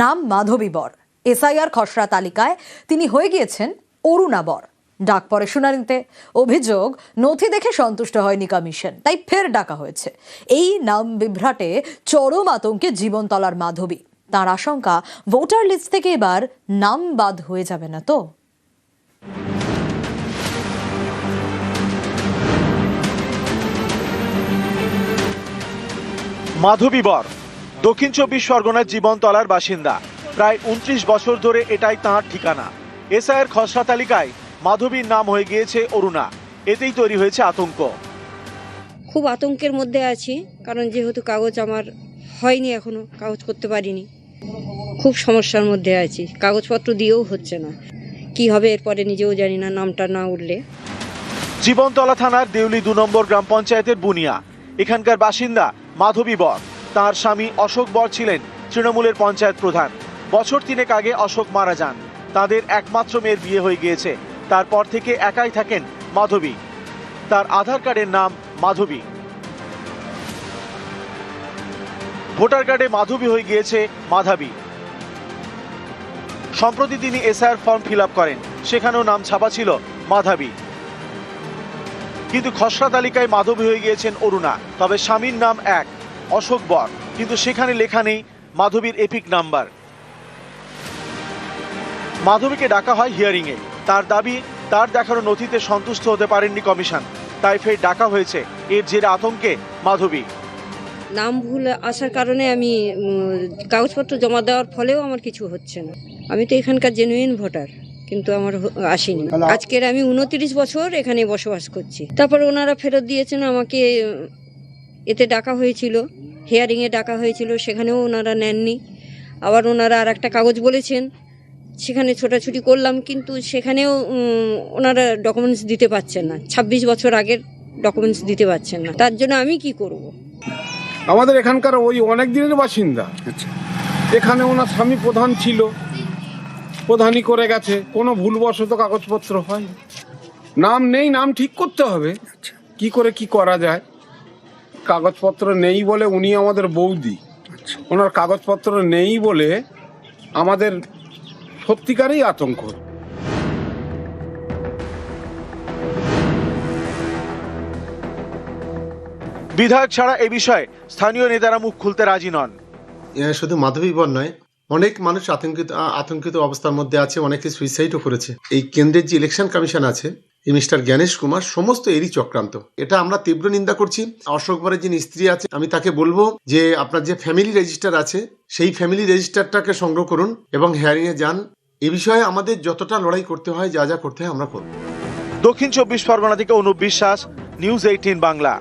নাম মাধবী বর। এসআইআর খসড়া তালিকায় তিনি হয়ে গিয়েছেন অরুণা বর। ডাক পরে শুনানিতে অভিযোগ নথি দেখে সন্তুষ্ট হয়নি কমিশন, তাই ফের ডাকা হয়েছে। এই নাম বিভ্রাটে চরম আতঙ্কে জীবনতলার মাধবী। তার আশঙ্কা ভোটার লিস্ট থেকে এবার নাম বাদ হয়ে যাবে না তো। মাধবী বর দক্ষিণ 24 পরগনার জীবনতলার বাসিন্দা। প্রায় 29 বছর ধরে এটাই তাঁর ঠিকানা। এসআইআর খসড়া তালিকায় মাধবীর নাম হয়ে গিয়েছে অরুণা। এতেই তৈরি হয়েছে আতঙ্ক। খুব আতঙ্কের মধ্যে আছি, কারণ যেহেতু কাগজ আমার হয়নি, এখনো কাগজ করতে পারিনি। খুব সমস্যার মধ্যে আছি, কাগজপত্র দিয়েও হচ্ছে না। কি হবে এরপরে নিজেও জানি না, নামটা না উঠলে। জীবনতলা থানার দেউলি 2 নম্বর গ্রাম পঞ্চায়েতের বুনিয়া। এখানকার বাসিন্দা মাধবী বর। তার স্বামী অশোক বর ছিলেন তৃণমূলের পঞ্চায়েত প্রধান। বছর 3 আগে অশোক মারা যান। তাদের একমাত্র মেয়ের বিয়ে হয়ে গিয়েছে। তারপর থেকে একাই থাকেন মাধবী। তার আধার কার্ডের নাম মাধবী। ভোটার কার্ডে মাধবী হয়ে গিয়েছে মাধাবী। সম্প্রতি তিনি এসআইআর ফর্ম ফিল আপ করেন, সেখানেও নাম ছাপা ছিল মাধাবী। কিন্তু খসড়া তালিকায় মাধবী হয়ে গিয়েছেন অরুণা। তবে স্বামীর নাম এক, অশোক বর, কিন্তু সেখানে লেখা নেই মাধবীর এপিক নাম্বার। মাধবীকে ডাকা হয় হিয়ারিং এ। তার দাবি, তার দেখানো নথিতে সন্তুষ্ট হতে পারেননি কমিশন, তাই ফের ডাকা হয়েছে। এর জেরে আতঙ্কে মাধবী। নাম ভুল আসার কারণে আমি কাগজপত্র জমা দেওয়ার ফলেও আমার কিছু হচ্ছে না। আমি তো এখানকার জেনুইন ভোটার, কিন্তু আমার আসেনি। আজকের আমি 29 বছর এখানে বসবাস করছি। তারপর ওনারা ফেরত দিয়েছেন আমাকে। এতে ডাকা হয়েছিল, হিয়ারিংয়ে ডাকা হয়েছিল, সেখানেও ওনারা নেননি। আবার ওনারা আর একটা কাগজ বলেছেন, সেখানে ছোটাছুটি করলাম, কিন্তু সেখানেও ওনারা ডকুমেন্টস দিতে পারছেন না। 26 বছর আগের ডকুমেন্টস দিতে পারছেন না। তার জন্য আমি কি করব? আমাদের এখানকার ওই অনেক দিনের বাসিন্দা। এখানে ওনার স্বামী প্রধান ছিল, প্রধানই করে গেছে, কোনো ভুলবশত কাগজপত্র হয়, নাম নেই, নাম ঠিক করতে হবে। কি করে কি করা যায়? কাগজপত্র নেই বলে উনি আমাদের বৌদি, ওনার কাগজপত্র নেই বলে আমাদের সত্যিকারই আতঙ্ক। বিধায়ক ছাড়া এ বিষয়ে স্থানীয় নেতারা মুখ খুলতে রাজি নন। শুধু মাধবী বর নয়, অনেক মানুষ আতঙ্কিত অবস্থার মধ্যে আছে, অনেকে সুইসাইডও করেছে। এই কেন্দ্রের যে ইলেকশন কমিশন আছে, এই মিস্টার জ্ঞানেশ কুমার, সমস্ত এরই চক্রান্ত। এটা আমরা তীব্র নিন্দা করছি। অশোক বরের যিনি স্ত্রী আছে, আমি তাকে বলবো যে আপনার যে ফ্যামিলি রেজিস্টার আছে, সেই ফ্যামিলি রেজিস্টারটাকে সংগ্রহ করুন এবং হিয়ারিংয়ে যান। এ বিষয়ে আমাদের যতটা লড়াই করতে হয়, যা যা করতে হয় আমরা করব। দক্ষিণ 24 পরগনা থেকে অনুপ বিশ্বাস, নিউজ 18 বাংলা।